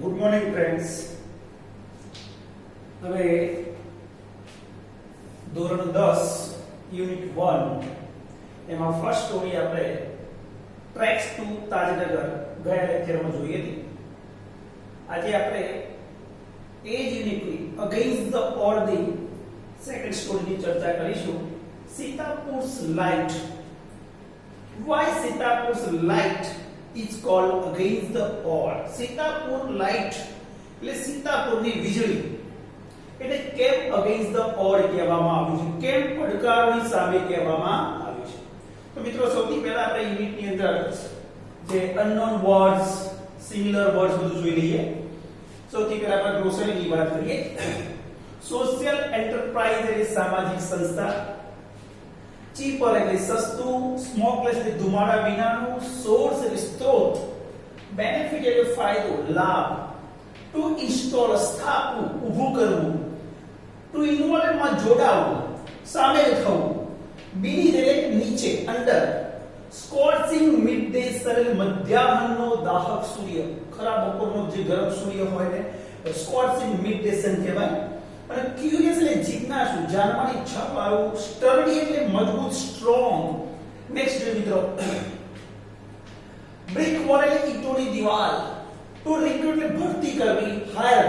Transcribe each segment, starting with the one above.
Good morning friends. હવે ધોરણ 10 unit 1 એમાં ફર્સ્ટ સ્ટોરી આપણે ટ્રેક્સ ટુ તાજનગર ગયા લેક્ચરમાં જોઈ હતી. આજે આપણે એ જ યુનિટની અગેન્સ્ટ ધ ઓર્ડી સેકન્ડ સ્ટોરીની ચર્ચા કરીશું. સીતાપુર's light. Why Sitapur's light is called against the odd? Sitapur light એટલે સીતાપુરની વીજળી એટલે કેમ against the odd કહેવામાં આવ્યું છે, કેમ પડકારોની સામે કહેવામાં આવ્યું છે. તો મિત્રો સૌથી પહેલા આપણે યુનિટની અંદર જે અનનોન વર્ડ્સ, સિંગ્યુલર વર્ડ્સ બધું જોઈ લઈએ. સૌથી પહેલા આપણે ગ્લોસરીની વાત કરીએ. સોશિયલ એન્ટરપ્રાઇઝ એટલે સામાજિક સંસ્થા, ચીપર એટલે સસ્તું, સ્મોકલેસ એટલે ધુમાડા વિનાનું, સોર્સ એટલે સ્ત્રોત, બેનિફિટ એટલે ફાયદો, લાભ, ટુ ઇન્સ્ટોલ સ્થાપવું, ઊભું કરવું, ટુ ઇન્વોલ્વ માં જોડાવું, સામેલ થવું, બીનીથ એટલે નીચે, અંડર, સ્કોર્ચિંગ મિડડે સન એટલે મધ્યાહનનો દાહક સૂર્ય, ખરા બપોરનો જે ગરમ સૂર્ય હોય ને સ્કોર્ચિંગ મિડડે સન કહેવાય. અને ક્યુરિયસ એટલે જિજ્ઞાસુ, જાણવાની ઈચ્છા વાળું, સ્ટર્ડી એટલે મજબૂત, સ્ટ્રોંગ. નેક્સ્ટ જોઈએ મિત્રો, બ્રિક વોલ એટલે ઈંટોની દીવાલ, ટુ રિક્રુટ એટલે ભરતી કરવી, હાયર,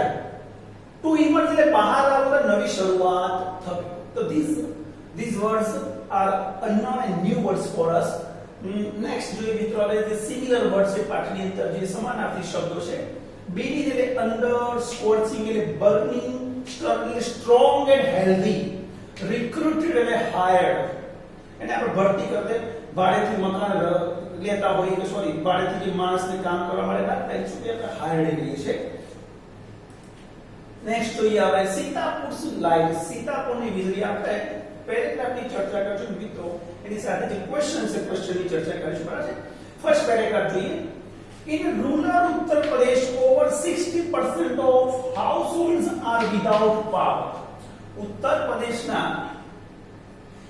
ટુ ઇમર્જ એટલે બહાર આવવા, નવી શરૂઆત થવી. તો these words are unknown and new words for us. Next જોઈએ મિત્રો, હવે જે સિમિલર વર્ડ છે પાઠની અંદર જે સમાનાર્થી શબ્દો છે. બીનીથ એટલે અંડર, સ્કોર્ચિંગ એટલે બર્નિંગ, સ્ટ્રોંગ એન્ડ હેલ્ધી, રિક્રુટેડ એટલે હાયર્ડ. એને આપણે ભરતી કરતે ભાડેથી મકાન લેતા હોય કે સોરી ભાડેથી જે માણસને કામ કરવા માટે રાખતા એ શું કહેવાય, હાયર્ડ કહીએ છે. નેક્સ્ટ જોઈએ આપણે સીતાપુર's light. સીતાપુરની વીજળી. આપણે પેરેગ્રાફની ચર્ચા કરશું મિત્રો, એની સાથે જે ક્વેશ્ચન છે ક્વેશ્ચનની ચર્ચા કરીશું. બરાબર છે. ફર્સ્ટ પેરેગ્રાફ જોઈએ. In rural Uttar Pradesh, over 60% of households are without power. ઉત્તર પ્રદેશના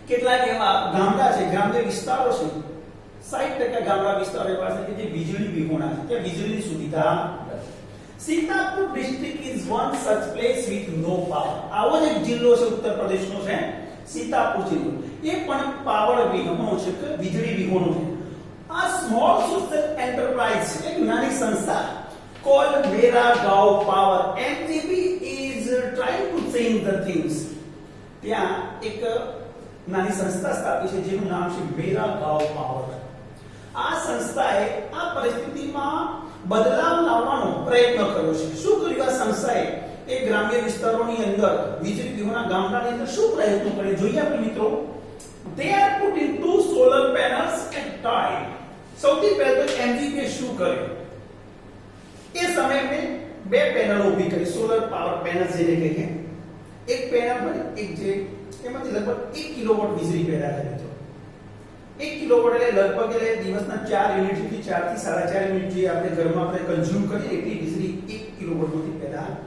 કેટલાક એવા ગામડા છે, ગ્રામ્ય વિસ્તારો છે, 60% ગામડા વિસ્તારો એવા છે કે જે વીજળી વિહોણા છે, ત્યાં વીજળીની સુવિધા નથી. Sitapur district is one such place with no power. આવો જ એક જિલ્લો છે ઉત્તર પ્રદેશનો છે સીતાપુર જિલ્લો. એ પણ પાવર વિહોણો છે કે વીજળી વિહોણો છે. A small social enterprise, એક નાની સંસ્થા called Mera Gaon Power, MGP, is trying to change the things. ત્યાં એક નાની સંસ્થા સ્થાપી છે જેનું નામ છે મેરા ગાંવ પાવર. આ સંસ્થાએ આ પરિસ્થિતિમાં બદલાવ લાવવાનો પ્રયત્ન કર્યો છે. શું કર્યું આ સંસ્થાએ? એ ગ્રામ્ય વિસ્તારોની અંદર વીજળી વિહોણા ગામડાની અંદર શું પ્રયત્નો કરે જોઈએ આપણે મિત્રો. They are putting 2 solar panels at time. સૌથી પહેલા તો એમજીપી શું કર્યું? એ સમયે મેં 2 પેનલો ઊભી કરી, સોલર પાવર પેનલ જેને કહીએ. એક પેનલ બની, એક જે એમાંથી લગભગ 1 કિલોવોટ વીજળી પેદા થાય મિત્રો. 1 કિલોવોટ એટલે લગભગ એટલે દિવસના 4 યુનિટ થી 4 થી 4.5 યુનિટ જે આપણે ઘરમાં આપણે કન્ઝ્યુમ કરીએ એટલી વીજળી 1 કિલોવોટમાંથી પેદા થાય.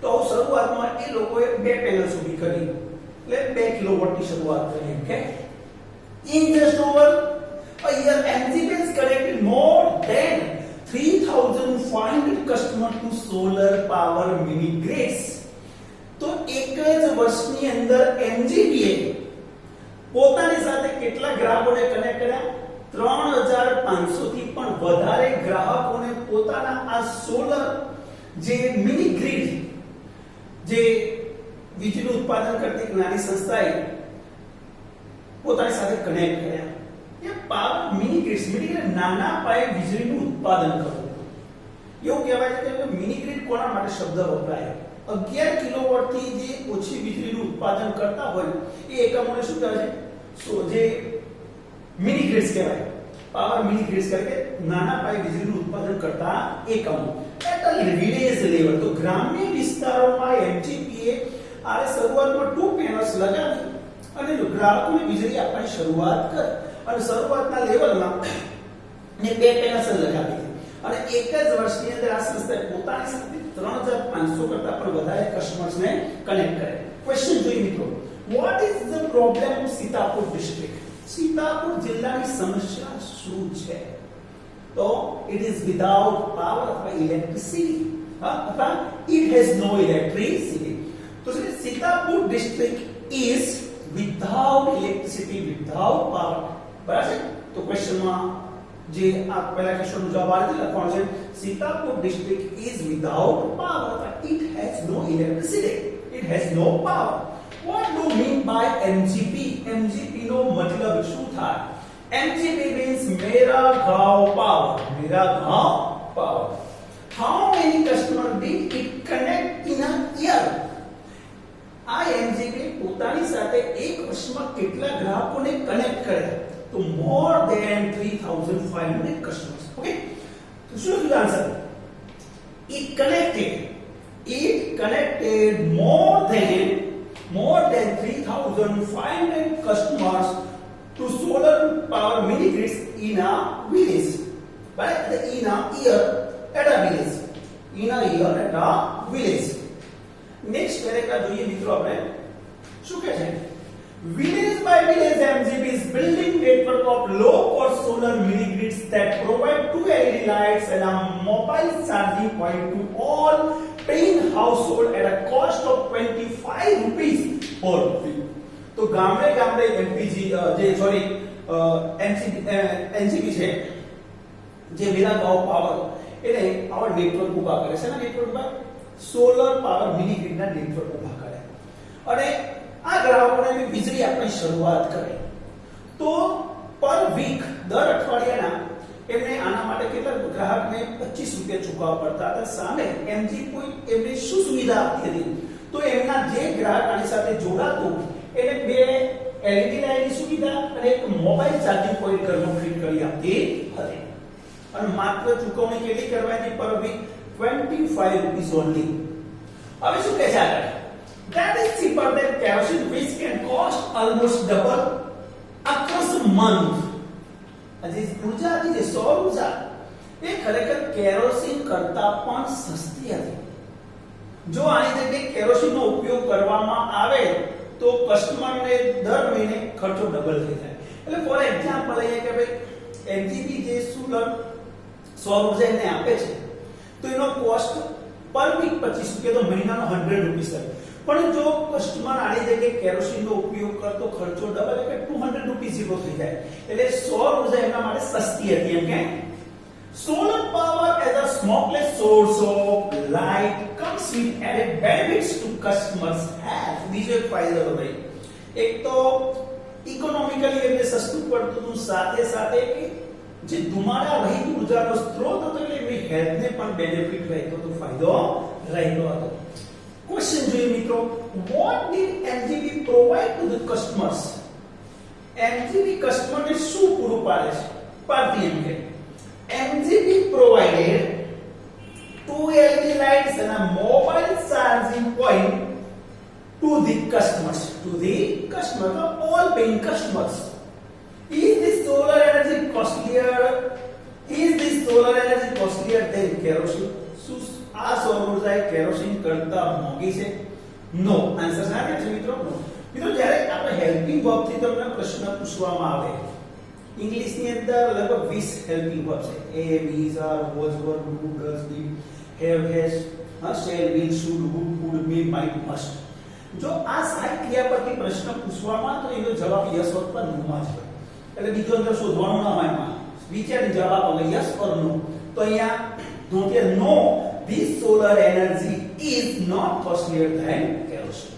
તો શરૂઆતમાં એ લોકોએ 2 પેનલ્સ ઊભી કરી એટલે 2 કિલોવોટની શરૂઆત કરી. Okay, in just over a year, MGP has connected more than 3,500 customers to solar power mini grids. તો એક જ વર્ષની અંદર MGP પોતાની સાથે કેટલા ગ્રાહકોને કનેક્ટ કર્યા? 3,500 થી પણ વધારે ગ્રાહકોને પોતાના આ સોલર જે મિની ગ્રીડ જે વીજળી ઉત્પાદન કરતી એક નાની સંસ્થાએ પોતાની સાથે કનેક્ટ કર્યા. એ power mini grid, mini grid નાના પાયે વીજળીનું ઉત્પાદન કરવું. એવું કહેવાય છે કે મિની ગ્રીડ કોના માટે શબ્દ વપરાય? 11 કિલોવોટ થી જે ઓછી વીજળીનું ઉત્પાદન કરતા હોય એ એકમોને શું કહેવાય છે? જે મિની ગ્રીડ્સ કહેવાય. પાવર મિની ગ્રીડ્સ એટલે નાના પાયે વીજળીનું ઉત્પાદન કરતા એકમો. એટ અ વિલેજ લેવલ, તો ગ્રામ્ય વિસ્તારોમાં એમજીપીએ આ શરૂઆતમાં 2 પેનલ્સ લગાવી અને ગ્રાહકોને વીજળી આપવાની શરૂઆત કરી. અને શરૂઆતના લેવલમાં ને 2 પેનલ્સ લગાવી હતી. અને એક જ વર્ષની અંદર આ સંસ્થાએ પોતાની સાથે 3,500 કરતા પણ વધારે કસ્ટમર્સને કનેક્ટ કર્યા. ક્વેશ્ચન જોઈએ મિત્રો, what is the problem of Sitapur district? Sitapur જિલ્લાની સમસ્યા શું છે? તો it is without power અથવા electricity, અથવા it has no electricity. તો Sitapur district is without electricity, without power. બરાબર છે? તો ક્વેશ્ચનમાં જે આ પહેલા ક્વેશ્ચનનો જવાબ આ રીતે લખવાનો છે, Sitapur district is without power, it has no electricity, it has no power. What do you mean by MGP? MGP નો મતલબ શું થાય? MGP means मेरा गांव power, मेरा गांव power. How many customers did it connect in a year? આ MGP પોતાની સાથે એક વર્ષમાં કેટલા ગ્રાહકોને કનેક્ટ કરે? તો more than 3500 customers. Okay, તો શું છે answer? It connected more than 3500 customers to solar power mini grids in a village. Right? In a year at a village. In a year at a village. Next paragraph જોઈએ મિત્રો આપણે શું કહે છે? Village by village MGP is building network of low cost solar mini grids that provide 2 LED lights and a mobile charging point to all paying household at a cost of 25 rupees per week. તો ગામડે ગામડે એમપીજી એનજીપી છે જે મેરા ગાંવ power એને આવા network ઉભા કરે છે ને, નેટવર્ક પર સોલર પાવર મિની ગ્રીડના નેટવર્ક ઉભા કરે અને આ ગ્રાહકોને વીજળી આપવાની શરૂઆત કરે. તો પર વીક દર અઠવાડિયાના એમને આના માટે કેટલા ગ્રાહકને 25 રૂપિયા ચૂકવવા પડતા હતા. સામે એમજીપી એમને શું સુવિધા આપતી હતી? તો એમના જે ગ્રાહક આની સાથે જોડાતું એને 2 LED લાઇટની સુવિધા અને એક મોબાઈલ ચાર્જિંગ પોઈન્ટ ઘરમાં ફિટ કરી આપતી હતી. અને માત્ર ચૂકવણી કેટલી કરવાની? પર વીક 25 rupees only. હવે શું કહે છે આગળ? That is cheaper than kerosene, which can cost almost double across a month. આજે ઉર્જા હતી જે સૌર ઉર્જા એ ખરેખર કેરોસીન કરતા પણ સસ્તી હતી. જો આની જગ્યાએ કેરોસીનનો ઉપયોગ કરવામાં આવે તો કસ્ટમરને દર મહિને ખર્ચો ડબલ થઈ જાય. એટલે ફોર એક્ઝામ્પલ લઈએ કે ભાઈ એમજીપી જે સોલર સૌર ઉર્જા એને આપે છે તો એનો કોસ્ટ પર વીક 25 રૂપિયા, તો મહિનાનો 100 રૂપિયા થાય. પણ જો કસ્ટમર આની જગ્યાએ કેરોસીનનો ઉપયોગ કરતો ખર્ચો ડબલ એટલે 200 રૂપિયા જેટલો થઈ જાય. એટલે સૌર ઉર્જા એના માટે સસ્તી હતી એમ કે. Solar power as a smokeless source of light comes with added benefits to customers have. બીજો એક ફાયદો હતો ભાઈ, એક તો ઇકોનોમિકલી એમને સસ્તું પડતું હતું, સાથે સાથે કે જે ધુમાડા રહિત ઉર્જાનો સ્ત્રોત હતો એટલે એમની હેલ્થને પણ બેનિફિટ રહેતો હતો, ફાયદો રહેતો હતો. ક્વેશ્ચન જોઈએ મિત્રો, what did MGP provide to the customers? MGP કસ્ટમરને શું પૂરું પાડે છે? પાડતી એમ કે MGP provided 2 LED lights and a mobile charging point to the customers. All paying customers. Is this solar energy costlier than kerosene? આ સૌર ઉર્જા કેરોસીન કરતા મોંઘી છે? નો. આન્સર સાચો છે મિત્રો. નો. મિત્રો જ્યારે આપણે હેલ્પિંગ વર્બ થી તમને પ્રશ્ન પૂછવામાં આવે, ઇંગ્લિશની અંદર લગભગ 20 હેલ્પિંગ વર્બ છે. એ, બીઝ, are, was, were, do, does, did, have, has, shall, will, should, would, could, may, might, must. જો આ સહાયક ક્રિયા પરથી પ્રશ્ન પૂછવામાં તો એનો જવાબ યસ ઓર પર નો માં જ હોય. એટલે બીજો અંદર શોધવાનું ના હોય એમાં. વિચારી જવાબ આવે યસ ઓર નો. તો અહીંયા ધોકે નો, this solar energy is not costlier than kerosene.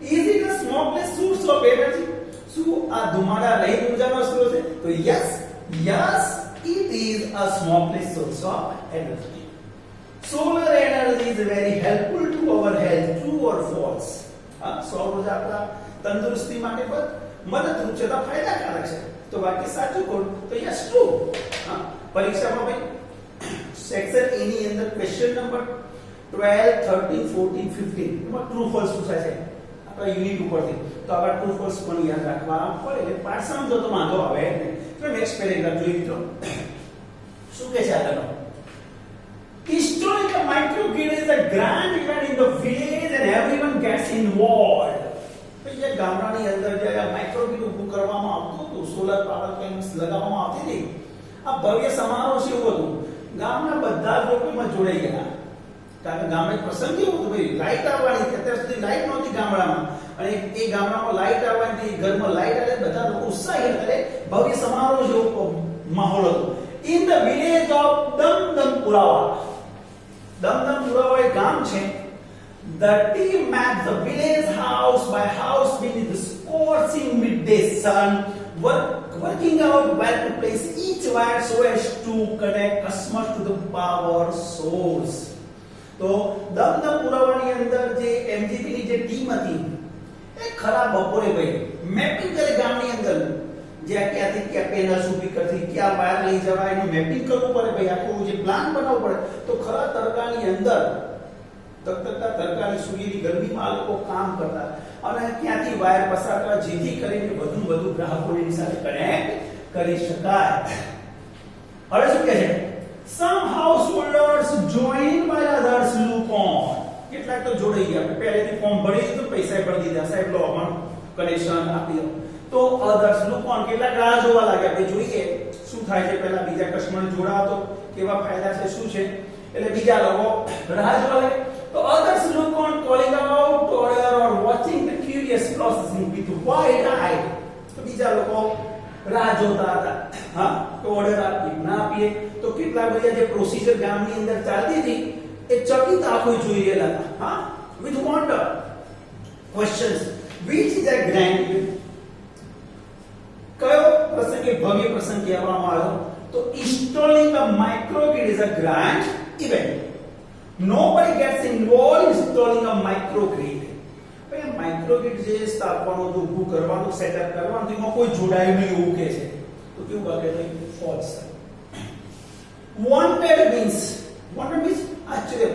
Is it a smokeless source of energy? શું આ ધુમાડા રહિત ઉર્જાનો સ્ત્રોત છે? તો yes, it is a smokeless source of energy. Solar energy is very helpful to our health. True or false? સૌર ઉર્જા આપણા તંદુરસ્તી માટે પણ મદદરૂપ છે, તો ફાયદાકારક છે. તો વાક્ય સાચું કોણ? તો yes, true. પરીક્ષામાં ભાઈ સેક્શન એ ની અંદર ક્વેશ્ચન નંબર 12, 13, 14, 15 એમાં ટ્રુ ફોલ્સ પૂછાય છે આપણા યુનિટ ઉપરથી. તો આપણે ટ્રુ ફોલ્સ પણ યાદ રાખવા પડે. એટલે પાઠ સમજો તો વાંધો આવે નહીં. તો નેક્સ્ટ પેરેગ્રાફ જોઈએ મિત્રો. શું કહે છે આગળનો? Historical microgrid is a grand event in the village and everyone gets involved. તો જે ગામડાની અંદર જે માઇક્રોગ્રીડ ઊભું કરવામાં આવતું હતું, સોલર પાવર પ્લાન્ટ્સ લગાવવામાં આવતી હતી, આ ભવ્ય સમારોહ છે એવું હતું. ગામના બધા જ લોકો એમાં જોડાઈ ગયા. કારણ કે ગામમાં એક પ્રસંગ કેવું હતું ભાઈ, લાઈટ આવવાની હતી. અત્યાર સુધી લાઈટ નહોતી ગામડામાં, અને એ ગામડામાં લાઈટ આવવાની, ઘરમાં લાઈટ આવે, બધા લોકો ઉત્સાહી હતા. ભવ્ય સમારોહ જેવો માહોલ હતો. In the village of Damdampurava. Damdampurava એક ગામ છે. The team mapped the village house by house beneath the scorching midday sun, working out where to place each wire so as to connect customers to the power source. તો દમદમપુરાવાની અંદર જે MGP ની જે team હતી એ ખરા બપોરે ભાઈ mapping કરે ગામની અંદર, જ્યાં ક્યાંથી ક્યાં પેનલ્સ ઊભી કરતી, ક્યાં વાયર લઈ જવાય એનું મેપિંગ કરવું પડે ભાઈ, આખું જે પ્લાન બનાવવું પડે. તો ખરા તડકાની અંદર તકતકતા તડકાની સૂર્યની ગરમીમાં આ લોકો કામ કરતા અને ક્યાંથી વાયર પસાર કરવા જેથી કરીને વધુ ગ્રાહકોની સાથે કનેક્ટ કરી શકાય. હવે શું કહે છે? Some householders joined while others look on. કેટલાક તો જોડાઈ ગયા, પહેલેથી ફોર્મ ભરી દીધું, પૈસા ભરી દીધા, સાહેબ લો અમારું કનેક્શન આપી દો. તો others look on, કેટલાક રાહ જોવા લાગ્યા, ભાઈ જોઈએ શું થાય છે, પહેલા બીજા કસ્ટમર જોડાવો તો કેવા ફાયદા છે, શું છે, એટલે બીજા લોકો રાહ જોવા લાગ્યા. તો others look on, calling out order or watching the curious processing with wide eye. તો બીજા લોકો રાહ જોતા હતા, હા, તો ઓર્ડર આપીએ ના આપીએ. તો કેટલા બધા જે પ્રોસીજર ગામની અંદર ચાલતી હતી એ ચકિત આંખો જોઈ રહેલા હતા, હા, with wonder questions which is a grand event. કયો પ્રસંગ એ ભવ્ય પ્રસંગ કહેવામાં આવ્યો? તો installing a microgrid is a grand event. Nobody gets involved in installing a microgrid. ભાઈ માઇક્રોગ્રીડ જે સ્થાપવાનું હતું, ઊભું કરવાનું, સેટઅપ કરવાનું, એમાં કોઈ જોડાયું નહીં એવું કહે છે. તો કેવું વાગે તો ફોલ્સ. wanted means આશ્ચર્ય,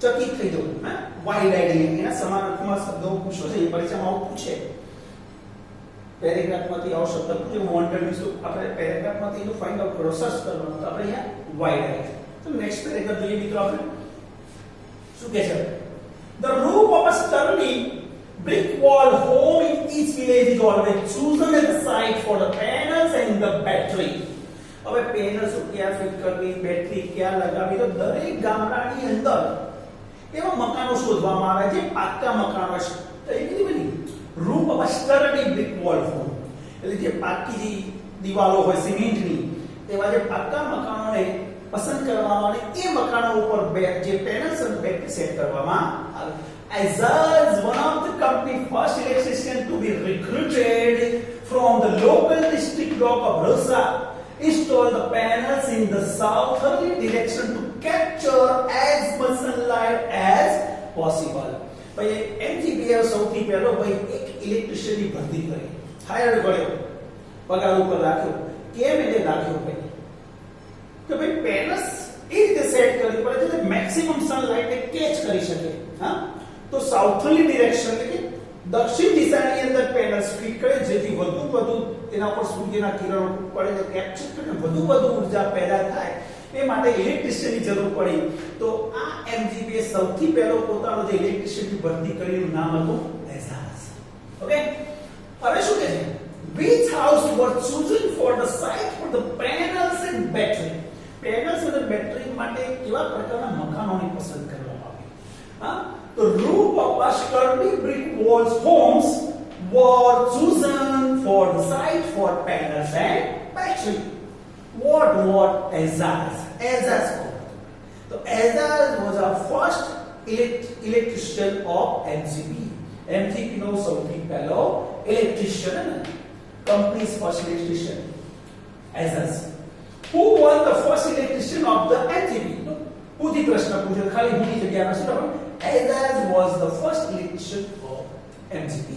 ચકિત થઈ જવું, હા, વાઇડ આઈડિયા. એના સમાનાર્થમાં શબ્દો પૂછો છે, એ પરીક્ષામાં આવું પૂછે. પેરેગ્રાફમાંથી આવો શબ્દ પૂછે wanted means, તો આપણે પેરેગ્રાફમાંથી એનું ફાઇન્ડ આઉટ કરો, સર્ચ કરવાનું. તો આપણે અહીંયા વાઇડ આઈડિયા. તો નેક્સ્ટ પેરેગ્રાફ જોઈએ મિત્રો. આપણે શું કહે છે? The roof of a sturdy brick wall home in each village is always chosen as the site for the panels and the battery. હવે પેનલ્સ ક્યાં ફિટ કરવી, બેટરી ક્યાં લગાવવી, તો દરેક ગામડાની અંદર એવા મકાનો શોધવામાં આવે છે પાક્કા મકાનો છે. તો એ કીધી બની roof of a sturdy brick wall home, એટલે જે પાક્કી દિવાલો હોય સિમેન્ટની, એવા જે પાક્કા મકાનોને પસંદ કરવામાં આવે, એ મકાનો ઉપર જે પેનલ્સ અને બેટરી સેટ કરવામાં આવે. As one of the company first electrician to be recruited from the local district block of Rosa, install the panels in the southerly direction to capture as much sunlight as possible. ભાઈ એમજીબીએ સૌથી પહેલો ભાઈ એક ઇલેક્ટ્રિશિયનની ભરતી કરી, higher કર્યો, પગાર ઉપર રાખ્યો. કેમ એને રાખ્યો ભાઈ? કે ભાઈ પેનલ્સ એ રીતે સેટ કરવી પડે છે મેક્સિમમ સનલાઇટ ને કેચ કરી શકે, હા. તો સાઉથર્લી ડિરેક્શન એટલે કે દક્ષિણ દિશાની અંદર પેનલ્સ ફિટ કરે, જેથી વધુ તેના પર સૂર્યના કિરણો પડે ને કેપ્ચર કરીને વધુ ઊર્જા પેદા થાય. એ માટે ઇલેક્ટ્રિશિયનની જરૂર પડી. તો આ એમજીબીએ સૌથી પહેલો પોતાનો જે ઇલેક્ટ્રિશિયનની ભરતી કરીને નામ હતું એઝાઝ. ઓકે, હવે શું કહે છે? Which house were chosen for the site for the panels and battery. Panels અને બેટરી માટે કેવા પ્રકારના મકાનોની પસંદ કરવામાં આવી? હા, the roof of a sturdy brick walls homes were chosen for the site for panels and battery. What Azaz? So Azaz was our first electrician of MGP. MGP નો સૌથી પહેલો electrician, company's first electrician, Azaz. Who was the first electrician of the MGP? પૂછી પ્રશ્ન પૂછ્યો, ખાલી પૂરી જગ્યામાં શું લખો? Azaz was the first electrician of MGP.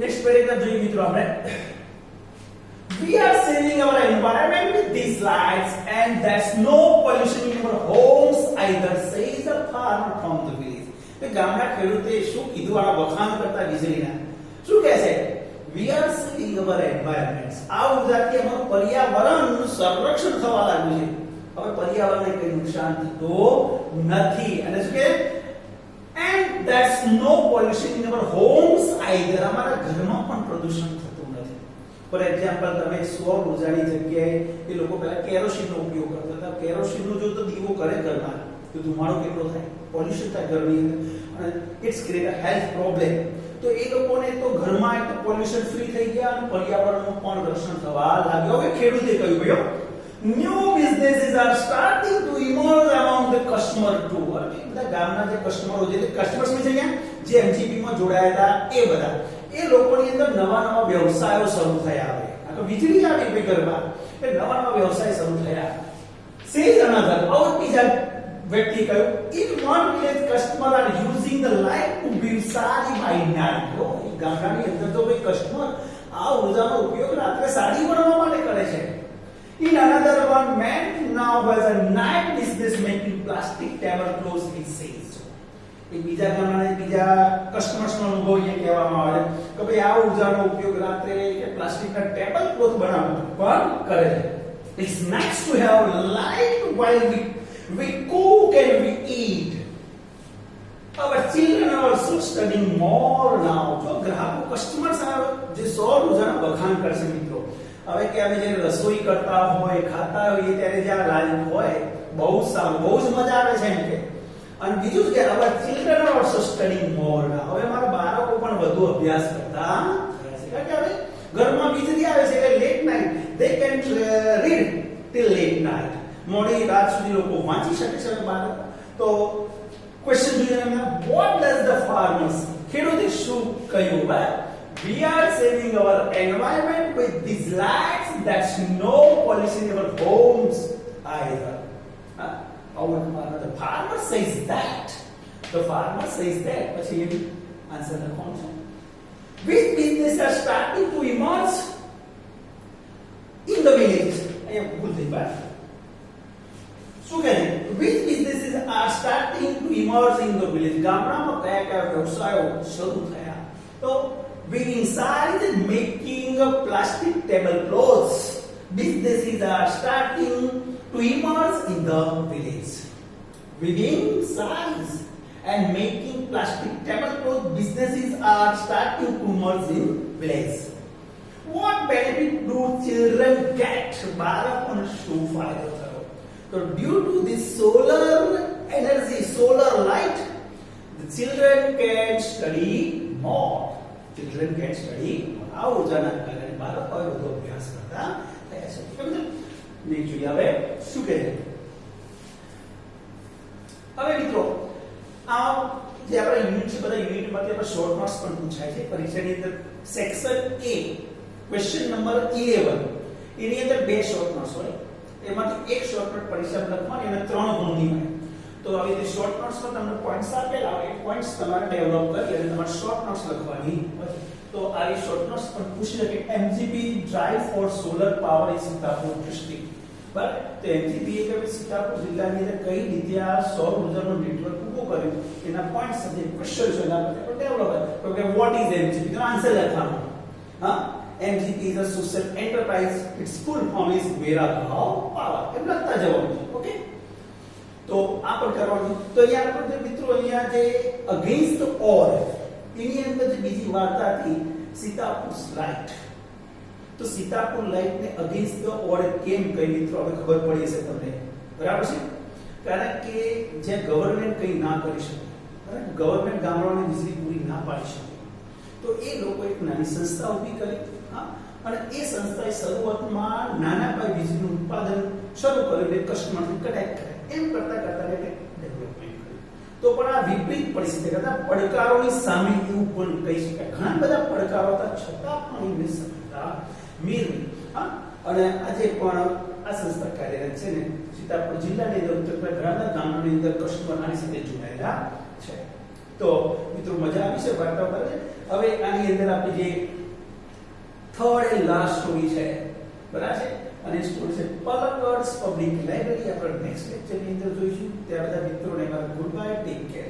Next paragraph જોઈએ મિત્રો આપણે. We are saving our environment with these lights and there's no pollution in our homes either, says a farmer from the village. તો ગામના ખેડૂતે શું કીધું આ વખાણ કરતા વીજળીના? શું કહે છે? We are saving our environments. આ ઉર્જાથી અમારું પર્યાવરણનું સંરક્ષણ થવા લાગ્યું છે. હવે પર્યાવરણને કોઈ નુકસાન થતું નથી. અને શું કહે? And there's no pollution in our homes either. અમારા ઘરમાં પણ પ્રદૂષણ થતું નથી. ફોર એક્ઝામ્પલ તમે સૌર ઉર્જાની જગ્યાએ એ લોકો પહેલા કેરોસીનનો ઉપયોગ કરતા હતા. કેરોસીનનો જો તો દીવો કરે ઘરમાં તો ધુમાડો કેટલો થાય, પોલ્યુશન થાય ઘરની અંદર, અને it's create a health problem. તો એ લોકોને તો ઘરમાં એક પોલ્યુશન ફ્રી થઈ ગયા અને પર્યાવરણનું પણ રક્ષણ થવા લાગ્યો. હવે ખેડૂતે કહ્યું ભાઈઓ, new businesses are starting to emerge among the customer too. બધા ગામના જે કસ્ટમરો છે, કસ્ટમર્સ ની જગ્યા જે એમજીપી માં જોડાયેલા એ બધા એ લોકોની અંદર નવા નવા વ્યવસાયો શરૂ થયા. હવે આ તો વીજળી આવી ગઈ ઘરમાં, એ નવા નવા વ્યવસાય શરૂ થયા. સેજ અનધર, और બીજા વ્યક્તિ કહ્યું, in one village customer are using the light to build sari by night. એ ગામડાની અંદર તો ભાઈ કસ્ટમર આ ઉર્જાનો ઉપયોગ રાત્રે સાડી બનાવવા માટે કરે છે. In another one, man now has a night business making plastic tablecloths, he says. એ બીજા ગામના બીજા કસ્ટમર્સનો અનુભવ અહીંયા કહેવામાં આવે કે ભાઈ આ ઉર્જાનો ઉપયોગ રાત્રે કે પ્લાસ્ટિકના ટેબલ ક્લોથ બનાવવા પણ કરે છે. It's nice to have light while we cook and we eat. Our children are also studying more now. જો ગ્રાહકો કસ્ટમર્સ જે સૌર ઉર્જાના વખાણ કરશે મિત્રો, હવે કે અમે જે રસોઈ કરતા હોય ખાતા હોઈએ ત્યારે જે આ લાઈટ હોય બહુ સારું, બહુ જ મજા આવે છે એમ કે. અને બીજું કે our children are also studying more now. હવે મારા બાળકો પણ વધુ અભ્યાસ કરતા છે, કારણ કે હવે ઘરમાં વીજળી આવે છે એટલે late night they can read till late night. મોડી રાત સુધી લોકો વાંચી શકે છે બાળકો. તો ક્વેશ્ચન જોઈએ એમને, what does the farmers, ખેડૂતે શું કહ્યું? ભાઈ, we are saving our environment with these lights. That's no pollution in our homes either. The farmer says that. The farmer says that. પછી એ આન્સર લખવાનું છે. Which business are starting to emerge in the village? અહીંયા ભૂલ થઈ ભાઈ. શું કહે છે? Which businesses are starting to emerge in the village? ગામડામાં કયા કયા વ્યવસાયો શરૂ થયા? તો weaving sarees and making plastic tablecloths. Businesses are starting to emerge in the village. Weaving sarees and making plastic tablecloth businesses are starting to emerge in village. What benefit do children get? બાળકોને શું ફાયદો થયો? So due to this solar energy, solar light, the children can study more. Children can study more. આ ઉર્જાના કારણે બાળકો વધુ અભ્યાસ કરતા થયા છે. સમજો? નેક્સ્ટ જોઈએ હવે શું કહે છે. હવે મિત્રો આ જે આપણા યુનિટ છે, બધા યુનિટમાંથી આપણે શોર્ટ નોટ્સ પણ પૂછાય છે પરીક્ષાની અંદર. સેક્શન A ક્વેશ્ચન નંબર 11 એની અંદર બે શોર્ટ નોટ્સ હોય, એમાંથી એક શોર્ટ નોટ પરીક્ષામાં લખવાની અને 3 ગુણની હોય. તો આવી રીતે શોર્ટ નોટ્સમાં તમને પોઈન્ટ્સ આપેલા હોય, એ પોઈન્ટ્સ તમારે ડેવલપ કરી અને તમારે શોર્ટ નોટ્સ લખવાની હોય. તો આવી શોર્ટ નોટ્સ પણ પૂછી શકે. MGP drive for solar power in Sitapur district. બરાબર, તો એમજીપી એટલે સીતાપુર જિલ્લાની અંદર કઈ રીતે આ સૌર ઉર્જાનું નેટવર્ક ઊભું કર્યું એના પોઈન્ટ્સ જે ક્વેશ્ચન છે એના પર ડેવલપ કરે. તો વોટ ઇઝ એમજીપી? તો આન્સર લખવાનો. હા, MGP is a social enterprise. Its full form is Meragaon Power. એમ લખતા જવાનું છે. ઓકે, તો આ પણ કરવાનું. તો અહીંયા આપણે મિત્રો અહીંયા જે અગેન્સ્ટ ઓર એની અંદર જે બીજી વાર્તા હતી સીતાપુર લાઇટ. તો સીતાપુર લાઇટ ને અગેન્સ્ટ ધ ઓર કેમ કહી મિત્રો હવે ખબર પડી હશે તમને. બરાબર છે, કારણ કે જે ગવર્નમેન્ટ કંઈ ના કરી શકે, બરાબર, ગવર્નમેન્ટ ગામડાઓને વીજળી પૂરી ના પાડી શકે, તો એ લોકો એક નાની સંસ્થા ઊભી કરી. હા, અને એ સંસ્થાએ શરૂઆતમાં નાના પાયે વીજળીનું ઉત્પાદન શરૂ કર્યું, એટલે કસ્ટમરને કનેક્ટ કરે. એમ કરતા કરતા ડેવલપમેન્ટ કર્યું. તો પણ આ વિપરીત પરિસ્થિતિ કરતા પડકારોની સામે એવું પણ કહી શકાય, ઘણા બધા પડકારો હતા છતાં પણ એમને સફળતા મેળવી. હા, અને આજે પણ આ સંસ્થા કાર્યરત છે ને સીતાપુર જિલ્લાની અંદર ઉત્તર ઘણા ગામોની અંદર કસ્ટમર આની સાથે જોડાયેલા છે. તો મિત્રો મજા આવી છે વાર્તા પર. હવે આની અંદર આપણી જે થર્ડ એન્ડ લાસ્ટ સ્ટોરી છે, બરાબર છે, અને સ્ટોરી છે પલક્કડ્સ પબ્લિક લાઇબ્રેરી. આપણે નેક્સ્ટ લેક્ચરની અંદર જોઈશું. ત્યાં બધા મિત્રોને મારા ગુડ બાય, ટેક કેર.